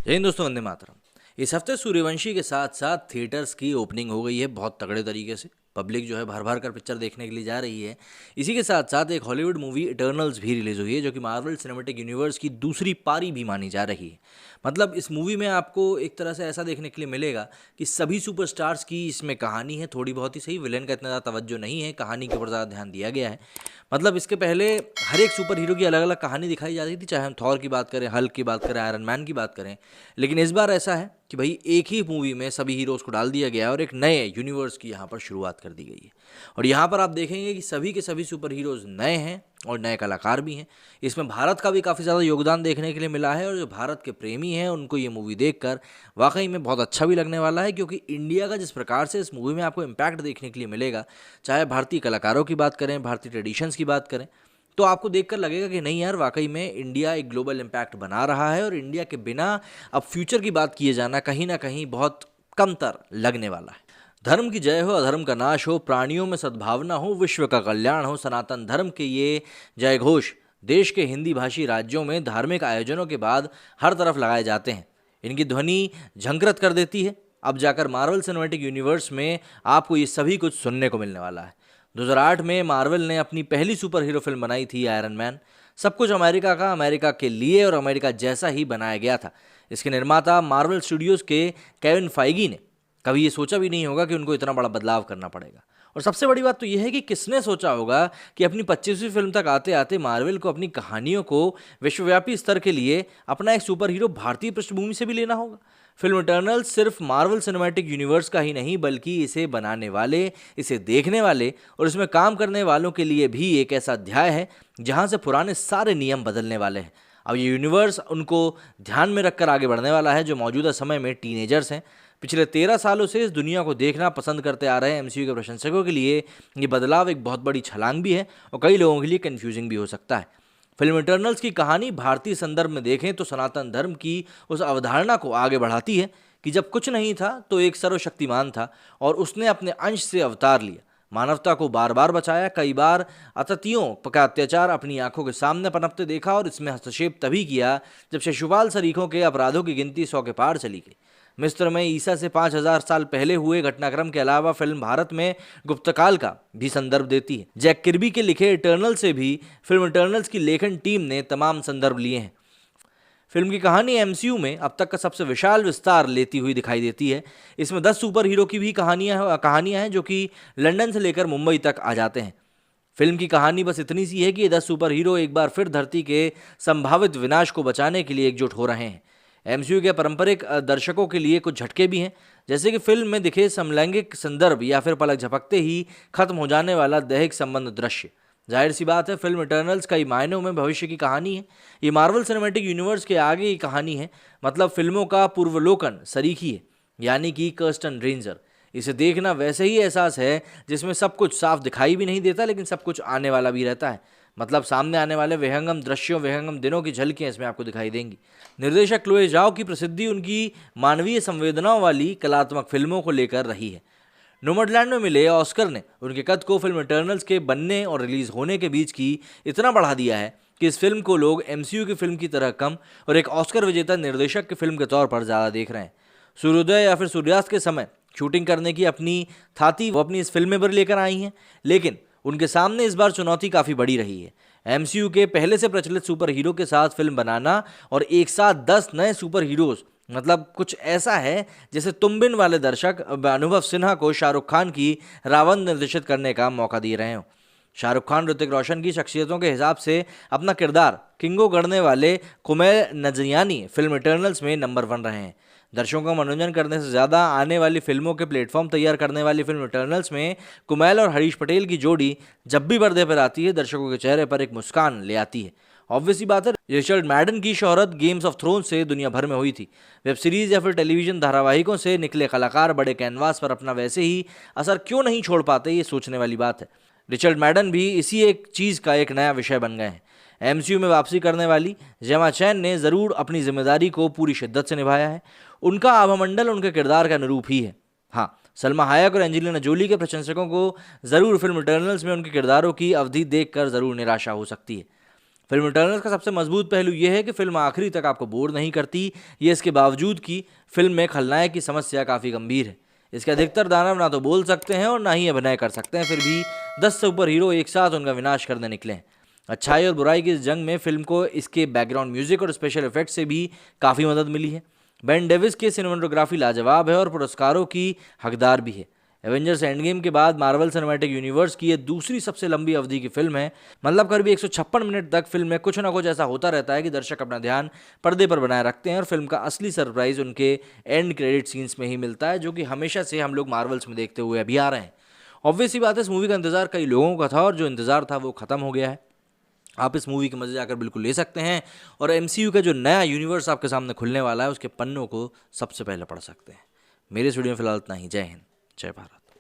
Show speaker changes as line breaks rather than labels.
जय हिंद दोस्तों, वंदे मातरम। इस हफ्ते सूर्यवंशी के साथ साथ थिएटर्स की ओपनिंग हो गई है बहुत तगड़े तरीके से। पब्लिक जो है भर भर कर पिक्चर देखने के लिए जा रही है। इसी के साथ साथ एक हॉलीवुड मूवी इटर्नल्स भी रिलीज हुई है, जो कि मार्वल सिनेमैटिक यूनिवर्स की दूसरी पारी भी मानी जा रही है। मतलब इस मूवी में आपको एक तरह से ऐसा देखने के लिए मिलेगा कि सभी सुपरस्टार्स की इसमें कहानी है, थोड़ी बहुत ही सही। विलेन का इतना ज़्यादा तवज्जो नहीं है, कहानी के ऊपर ज़्यादा ध्यान दिया गया है। मतलब इसके पहले हर एक सुपर हीरो की अलग अलग कहानी दिखाई जाती थी, चाहे हम थॉर की बात करें, हल्क की बात करें, आयरन मैन की बात करें। लेकिन इस बार ऐसा है कि भाई एक ही मूवी में सभी हीरोज़ को डाल दिया गया है और एक नए यूनिवर्स की यहाँ पर शुरुआत कर दी गई है। और यहाँ पर आप देखेंगे कि सभी के सभी सुपर हीरोज़ नए हैं और नए कलाकार भी हैं। इसमें भारत का भी काफ़ी ज़्यादा योगदान देखने के लिए मिला है, और जो भारत के प्रेमी हैं उनको ये मूवी देखकर वाकई में बहुत अच्छा भी लगने वाला है, क्योंकि इंडिया का जिस प्रकार से इस मूवी में आपको इम्पैक्ट देखने के लिए मिलेगा, चाहे भारतीय कलाकारों की बात करें, भारतीय ट्रेडिशंस की बात करें, तो आपको देखकर लगेगा कि नहीं यार, वाकई में इंडिया एक ग्लोबल इम्पैक्ट बना रहा है। और इंडिया के बिना अब फ्यूचर की बात किए जाना कहीं ना कहीं बहुत कमतर लगने वाला है। धर्म की जय हो, अधर्म का नाश हो, प्राणियों में सद्भावना हो, विश्व का कल्याण हो, सनातन धर्म के ये जय घोष देश के हिंदी भाषी राज्यों में धार्मिक आयोजनों के बाद हर तरफ लगाए जाते हैं। इनकी ध्वनि झंकृत कर देती है। अब जाकर मार्वल सिनेमैटिक यूनिवर्स में आपको ये सभी कुछ सुनने को मिलने वाला है। 2008 में मार्वल ने अपनी पहली सुपर हीरो फिल्म बनाई थी आयरन मैन। सब कुछ अमेरिका का, अमेरिका के लिए और अमेरिका जैसा ही बनाया गया था। इसके निर्माता मार्वल स्टूडियोज़ के केविन फाइगी ने कभी ये सोचा भी नहीं होगा कि उनको इतना बड़ा बदलाव करना पड़ेगा। और सबसे बड़ी बात तो यह है कि किसने सोचा होगा कि अपनी 25वीं फिल्म तक आते आते मार्वल को अपनी कहानियों को विश्वव्यापी स्तर के लिए अपना एक सुपर हीरो भारतीय पृष्ठभूमि से भी लेना होगा। फिल्म इटर्नल्स सिर्फ मार्वल सिनेमैटिक यूनिवर्स का ही नहीं, बल्कि इसे बनाने वाले, इसे देखने वाले और इसमें काम करने वालों के लिए भी एक ऐसा अध्याय है जहां से पुराने सारे नियम बदलने वाले हैं। अब ये यूनिवर्स उनको ध्यान में रखकर आगे बढ़ने वाला है, जो मौजूदा समय में टीनेजर्स हैं। पिछले 13 सालों से इस दुनिया को देखना पसंद करते आ रहे हैं एमसीयू के प्रशंसकों के लिए ये बदलाव एक बहुत बड़ी छलांग भी है और कई लोगों के लिए कंफ्यूजिंग भी हो सकता है। फिल्म इटर्नल्स की कहानी भारतीय संदर्भ में देखें तो सनातन धर्म की उस अवधारणा को आगे बढ़ाती है कि जब कुछ नहीं था तो एक सर्वशक्तिमान था और उसने अपने अंश से अवतार लिया, मानवता को बार बार बचाया, कई बार अतिथियों का अत्याचार अपनी आंखों के सामने पनपते देखा और इसमें हस्तक्षेप तभी किया जब शिशुपाल सरीखों के अपराधों की गिनती 100 के पार चली गई। मिस्र में ईसा से 5000 साल पहले हुए घटनाक्रम के अलावा फिल्म भारत में गुप्तकाल का भी संदर्भ देती है। जैक किर्बी के लिखे इटर्नल से भी फिल्म इटर्नल्स की लेखन टीम ने तमाम संदर्भ लिए हैं। फिल्म की कहानी एमसीयू में अब तक का सबसे विशाल विस्तार लेती हुई दिखाई देती है। इसमें 10 सुपर हीरो की भी कहानियां हैं जो कि लंदन से लेकर मुंबई तक आ जाते हैं। फिल्म की कहानी बस इतनी सी है कि ये 10 सुपर हीरो एक बार फिर धरती के संभावित विनाश को बचाने के लिए एकजुट हो रहे हैं। एमसीयू के पारंपरिक दर्शकों के लिए कुछ झटके भी हैं, जैसे कि फिल्म में दिखे समलैंगिक संदर्भ या फिर पलक झपकते ही खत्म हो जाने वाला दैहिक संबंध दृश्य। जाहिर सी बात है, फिल्म इटर्नल्स कई मायनों में भविष्य की कहानी है। ये मार्वल सिनेमैटिक यूनिवर्स के आगे की कहानी है। मतलब फिल्मों का पूर्वलोकन सरीखी है, यानी कि कर्स्टन रेंजर। इसे देखना वैसे ही एहसास है जिसमें सब कुछ साफ दिखाई भी नहीं देता, लेकिन सब कुछ आने वाला भी रहता है। मतलब सामने आने वाले विहंगम दृश्यों, विहंगम दिनों की झलकियां इसमें आपको दिखाई देंगी। निर्देशक क्लोए जाओ की प्रसिद्धि उनकी मानवीय संवेदनाओं वाली कलात्मक फिल्मों को लेकर रही है। नोमैडलैंड में मिले ऑस्कर ने उनके कद को फिल्म इटर्नल्स के बनने और रिलीज होने के बीच की इतना बढ़ा दिया है कि इस फिल्म को लोग एमसीयू की फिल्म की तरह कम और एक ऑस्कर विजेता निर्देशक की फिल्म के तौर पर ज़्यादा देख रहे हैं। सूर्योदय या फिर सूर्यास्त के समय शूटिंग करने की अपनी थाती वो अपनी इस फिल्म में भी लेकर आई हैं, लेकिन उनके सामने इस बार चुनौती काफ़ी बड़ी रही है। एमसीयू के पहले से प्रचलित सुपर हीरो के साथ फिल्म बनाना और एक साथ 10 नए सुपर हीरोज़, मतलब कुछ ऐसा है जैसे तुम बिन वाले दर्शक अनुभव सिन्हा को शाहरुख खान की रावण निर्देशित करने का मौका दे रहे हो। शाहरुख खान ऋतिक रोशन की शख्सियतों के हिसाब से अपना किरदार किंगो गढ़ने वाले कुमैल नजरियानी फिल्म इटर्नल्स में नंबर 1 रहे हैं। दर्शकों का मनोरंजन करने से ज़्यादा आने वाली फिल्मों के प्लेटफॉर्म तैयार करने वाली फिल्म इटर्नल्स में कुमैल और हरीश पटेल की जोड़ी जब भी पर्दे पर आती है, दर्शकों के चेहरे पर एक मुस्कान ले आती है। ऑब्वियसली बात है, रिचर्ड मैडन की शोहरत गेम्स ऑफ थ्रोन्स से दुनिया भर में हुई थी। वेब सीरीज या फिर टेलीविजन धारावाहिकों से निकले कलाकार बड़े कैनवास पर अपना वैसे ही असर क्यों नहीं छोड़ पाते, ये सोचने वाली बात है। रिचर्ड मैडन भी इसी एक चीज़ का एक नया विषय बन गए हैं। एमसीयू में वापसी करने वाली जेमा चैन ने ज़रूर अपनी जिम्मेदारी को पूरी शिद्दत से निभाया है। उनका आभामंडल उनके किरदार का अनुरूप ही है। हाँ, सलमा हायक और एंजेलिना जोली के प्रशंसकों को ज़रूर फिल्म इटर्नल्स में उनके किरदारों की अवधि देखकर ज़रूर निराशा हो सकती है। फिल्म इटर्नल्स का सबसे मजबूत पहलू यह है कि फिल्म आखिरी तक आपको बोर नहीं करती। ये इसके बावजूद कि फिल्म में खलनायक की समस्या काफ़ी गंभीर है। इसके अधिकतर दानव ना तो बोल सकते हैं और ना ही अभिनय कर सकते हैं, फिर भी 10 से ऊपर हीरो एक साथ उनका विनाश करने निकले हैं। अच्छाई और बुराई की इस जंग में फिल्म को इसके बैकग्राउंड म्यूजिक और स्पेशल इफेक्ट से भी काफ़ी मदद मिली है। बेन डेविस की सिनेमेटोग्राफी लाजवाब है और पुरस्कारों की हकदार भी है। एवेंजर्स एंड गेम के बाद मार्वल सिनेमैटिक यूनिवर्स की ये दूसरी सबसे लंबी अवधि की फिल्म है। मतलब करीब 156 मिनट तक फिल्म में कुछ ना कुछ ऐसा होता रहता है कि दर्शक अपना ध्यान पर्दे पर बनाए रखते हैं और फिल्म का असली सरप्राइज उनके एंड क्रेडिट सीन्स में ही मिलता है, जो कि हमेशा से हम लोग मार्वल्स में देखते हुए अभी आ रहे हैं। ऑब्वियस सी बात है, इस मूवी का इंतजार कई लोगों का था और जो इंतजार था वो खत्म हो गया है। आप इस मूवी के मजे आकर बिल्कुल ले सकते हैं और एमसीयू का जो नया यूनिवर्स आपके सामने खुलने वाला है उसके पन्नों को सबसे पहले पढ़ सकते हैं। मेरे इस वीडियो में फिलहाल इतना ही। जय हिंद, जय भारत।